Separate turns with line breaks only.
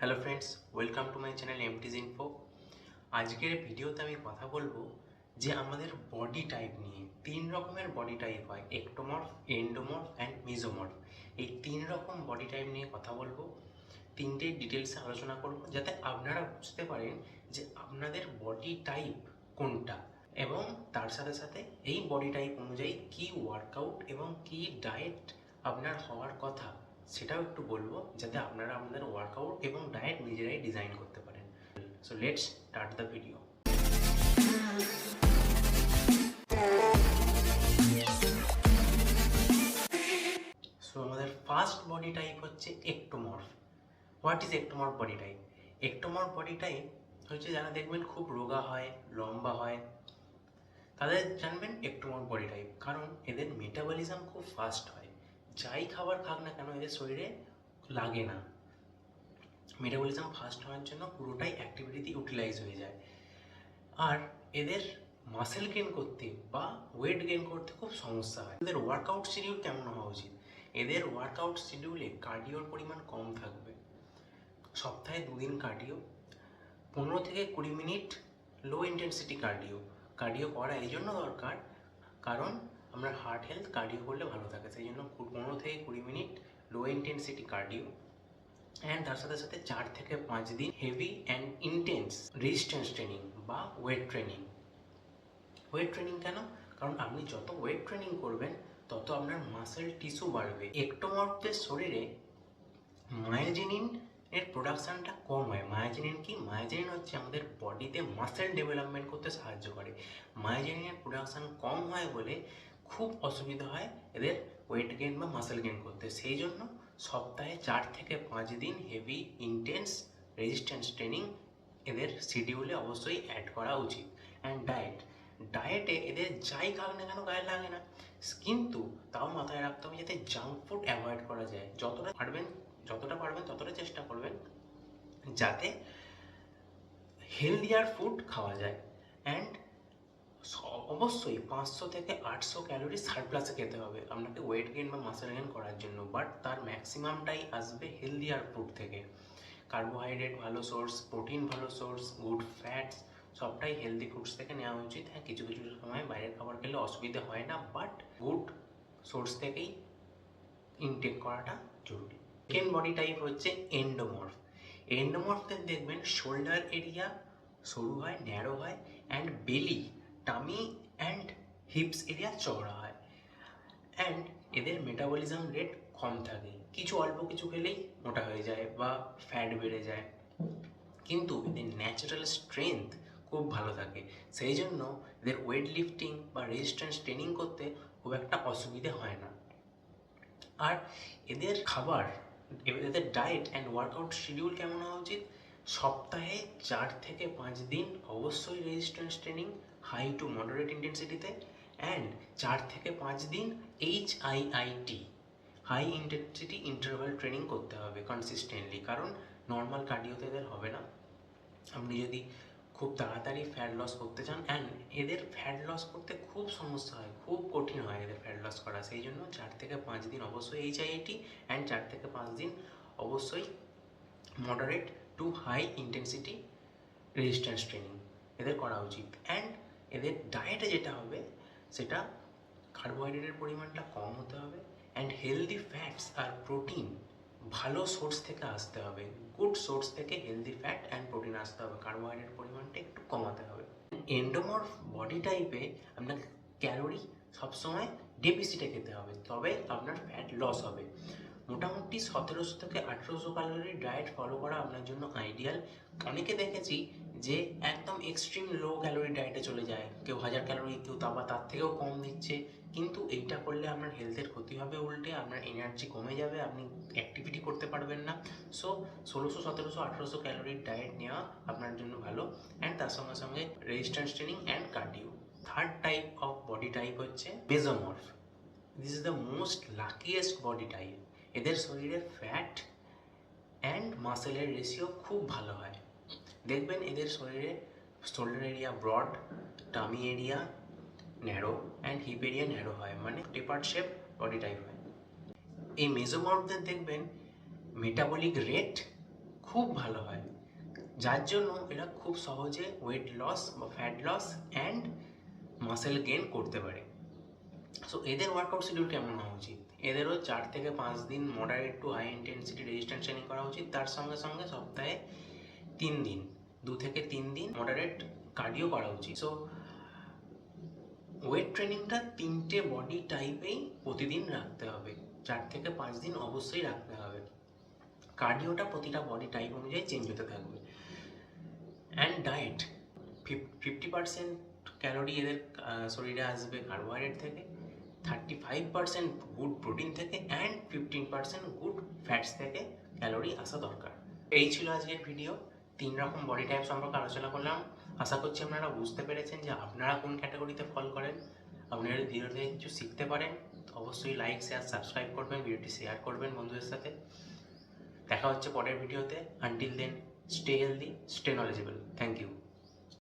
Hello friends, welcome to my channel MTZ info. আজকের ভিডিওতে আমি কথা বলবো যে আমাদের বডি টাইপ নিয়ে। তিন রকমের বডি টাইপ হয়: একটোমর্ফ, এন্ডোমর্ফ অ্যান্ড মেসোমর্ফ। এই তিন রকম বডি টাইপ নিয়ে কথা বলবো, তিনটে ডিটেলসে আলোচনা করব যাতে আপনারা বুঝতে পারেন যে আপনাদের বডি টাইপ কোনটা, এবং তার সাথে সাথে এই বডি টাইপ অনুযায়ী কী ওয়ার্কআউট এবং কী ডায়েট আপনার হওয়ার কথা সেটাও একটু বলবো, যাতে আপনারা আপনাদের ওয়ার্কআউট এবং ডায়েট নিজেরাই ডিজাইন করতে পারেন। So let's start the video. So আমাদের ফার্স্ট বডি টাইপ হচ্ছে ectomorph. What is ectomorph body type? Ectomorph body type হচ্ছে যারা দেখবেন খুব রোগা হয়, লম্বা হয়, তাদের জানবেন একটোমর্ফ বডি টাইপ, কারণ এদের মেটাবলিজম খুব ফাস্ট হয়। যাই খাবার খাক না কেন এদের শরীরে লাগে না। মেটাবলিজম ফাস্ট হওয়ার জন্য পুরোটাই অ্যাক্টিভিটিতে ইউটিলাইজ হয়ে যায়। আর এদের মাসেল গেন করতে বা ওয়েট গেন করতে খুব সমস্যা হয়। এদের ওয়ার্কআউট শিডিউল কেমন হওয়া উচিত? এদের ওয়ার্কআউট শিডিউলে কার্ডিওর পরিমাণ কম থাকবে। সপ্তাহে 2 দিন কার্ডিও, 15 থেকে 20 মিনিট লো ইন্টেন্সিটি কার্ডিও। কার্ডিও করা এই জন্য দরকার কারণ আমরা হার্ট হেলথ কার্ডিও করলে ভালো থাকে, সেই জন্য 15 থেকে 20 minute low intensity cardio. And তার সাথে সাথে 4 থেকে 5 দিন heavy and intense resistance training বা ওয়েট ট্রেনিং। ওয়েট ট্রেনিং কেন? কারণ আপনি যত ওয়েট ট্রেনিং করবেন তত আপনার মাসেল টিস্যু বাড়বে। একটোমর্ফদের শরীরে মায়োজেনিন এর প্রোডাকশানটা কম হয়। মায়োজেনিন কি? মায়োজেনিন হচ্ছে আমাদের বডিতে মাসেল ডেভেলপমেন্ট করতে সাহায্য করে। মায়োজেনিনের প্রোডাকশান কম হয় বলে খুব অসুবিধা হয় এদের ওয়েট গেন বা মাসেল গেন করতে। সেই জন্য সপ্তাহে 4 থেকে 5 দিন হেভি ইন্টেন্স রেজিস্ট্যান্স ট্রেনিং এদের শিডিউলে অবশ্যই অ্যাড করা উচিত। অ্যান্ড ডায়েটে এদের যাই খাক না কেন গায়ে লাগে না, কিন্তু তাও মাথায় রাখতে হবে যাতে জাঙ্ক ফুড অ্যাভয়েড করা যায়। যতটা পারবেন ততটা চেষ্টা করবেন যাতে হেলদিয়ার ফুড খাওয়া যায়। অ্যান্ড অবশ্যই 500 থেকে 800 ক্যালোরি সারপ্লাসে খেতে হবে আপনাকে ওয়েট গেইন বা মাসেল গেইন করার জন্য, বাট তার ম্যাক্সিমামটাই আসবে হেলদিয়ার ফুড থেকে। কার্বোহাইড্রেট ভালো সোর্স, প্রোটিন ভালো সোর্স, গুড ফ্যাটস সবটাই হেলদি ফুডস থেকে নেওয়া উচিত। হ্যাঁ, কিছু কিছু সময় বাইরের খাবার খেলে অসুবিধা হয় না, বাট গুড সোর্স থেকেই ইনটেক করাটা জরুরি। সেকেন্ড বডি টাইপ হচ্ছে এন্ডোমর্ফ। এন্ডোমর্ফদের দেখবেন শোল্ডার এরিয়া সরু হয়, ন্যারো হয়, অ্যান্ড বেলি, টামি অ্যান্ড হিপস এরিয়া চওড়া হয়। অ্যান্ড এদের মেটাবলিজম রেট কম থাকে, অল্প কিছু খেলেই মোটা হয়ে যায় বা ফ্যাট বেড়ে যায়, কিন্তু এদের ন্যাচারাল স্ট্রেংথ খুব ভালো থাকে। সেই জন্য এদের ওয়েট লিফটিং বা রেজিস্ট্যান্স ট্রেনিং করতে খুব একটা অসুবিধে হয় না। আর এদের এদের ডায়েট অ্যান্ড ওয়ার্কআউট শিডিউল কেমন হওয়া উচিত? সপ্তাহে 4 থেকে 5 দিন অবশ্যই resistance training high to moderate ইন্টেন্সিটিতে, অ্যান্ড 4 থেকে 5 দিন HIIT high intensity interval training করতে হবে কনসিস্টেন্টলি, কারণ নর্মাল কার্ডিওতে এদের হবে না। আপনি যদি খুব তাড়াতাড়ি ফ্যাট লস করতে চান, অ্যান্ড এদের ফ্যাট লস করতে খুব সমস্যা হয়, খুব কঠিন হয় এদের ফ্যাট লস করা, সেই জন্য 4 থেকে 5 দিন অবশ্যই HIIT অ্যান্ড 4 থেকে 5 দিন অবশ্যই moderate to high intensity resistance training এদের করা উচিত। অ্যান্ড এদের ডায়েটে যেটা হবে সেটা কার্বোহাইড্রেটের পরিমাণটা কম হতে হবে, অ্যান্ড হেলদি ফ্যাটস আর প্রোটিন ভালো সোর্স থেকে আসতে হবে। গুড সোর্স থেকে হেলদি ফ্যাট অ্যান্ড প্রোটিন আসতে হবে, কার্বোহাইড্রেট পরিমাণটা একটু কমাতে হবে। এন্ডোমর্ফ বডি টাইপে আপনাকে ক্যালোরি সবসময় ডেফিসিটে খেতে হবে, তবে আপনার ফ্যাট লস হবে। মোটামুটি 1700 থেকে 1800 ক্যালোরির ডায়েট ফলো করা আপনার জন্য আইডিয়াল। অনেকে দেখেছি যে একদম এক্সট্রিম লো ক্যালোরি ডায়েটে চলে যায়, কেউ 1000 ক্যালোরি, কেউ তার থেকেও কম দিচ্ছে, কিন্তু এইটা করলে আপনার হেলথের ক্ষতি হবে, উল্টে আপনার এনার্জি কমে যাবে, আপনি অ্যাক্টিভিটি করতে পারবেন না। সো 1600, 1700, 1800 ক্যালোরির ডায়েট নেওয়া আপনার জন্য ভালো, অ্যান্ড তার সঙ্গে সঙ্গে resistance training and cardio. Third type of body type হচ্ছে mesomorph. This is the most luckiest body type. এদের শরীরে ফ্যাট অ্যান্ড মাসেলের রেশিও খুব ভালো হয়। দেখবেন এদের শরীরে shoulder area broad, tummy area narrow and hip area narrow হয়, মানে টেপার্ড শেপ বডি টাইপ হয়। এই মেসোমর্ফদের দেখবেন মেটাবলিক রেট খুব ভালো হয়, যার জন্য এরা খুব সহজে ওয়েট লস বা fat loss and muscle gain করতে পারে। সো এদের ওয়ার্কআউট শিডিউল কেমন হওয়া উচিত? এদেরও 4 থেকে 5 দিন moderate to high intensity resistance training করা উচিত, তার সঙ্গে সঙ্গে সপ্তাহে 3 দিন 2 থেকে 3 দিন মডারেট কার্ডিও করা উচিত। সো ওয়েট ট্রেনিংটা 3টে বডি টাইপেই প্রতিদিন রাখতে হবে, 4 থেকে 5 দিন অবশ্যই রাখতে হবে। কার্ডিওটা প্রতিটা বডি টাইপ অনুযায়ী চেঞ্জ হতে থাকবে। অ্যান্ড ডায়েট, 50% ক্যালোরি এদের শরীরে আসবে কার্বোহাইড্রেট থেকে, 35% গুড প্রোটিন থেকে অ্যান্ড 15% গুড ফ্যাটস থেকে ক্যালোরি আসা দরকার। এই ছিল আজকের ভিডিও। 3 রকম বডি টাইপ সম্পর্কে আলোচনা করলাম। আশা করছি আপনারা বুঝতে পেরেছেন যে আপনারা কোন ক্যাটাগরিতে ফল করেন। আপনারা যদি ভিডিও থেকে কিছু শিখতে পারেন অবশ্যই লাইক শেয়ার সাবস্ক্রাইব করবেন, ভিডিওটি শেয়ার করবেন বন্ধুদের সাথে। দেখা হচ্ছে পরের ভিডিওতে। Until then, stay healthy, stay knowledgeable. Thank you.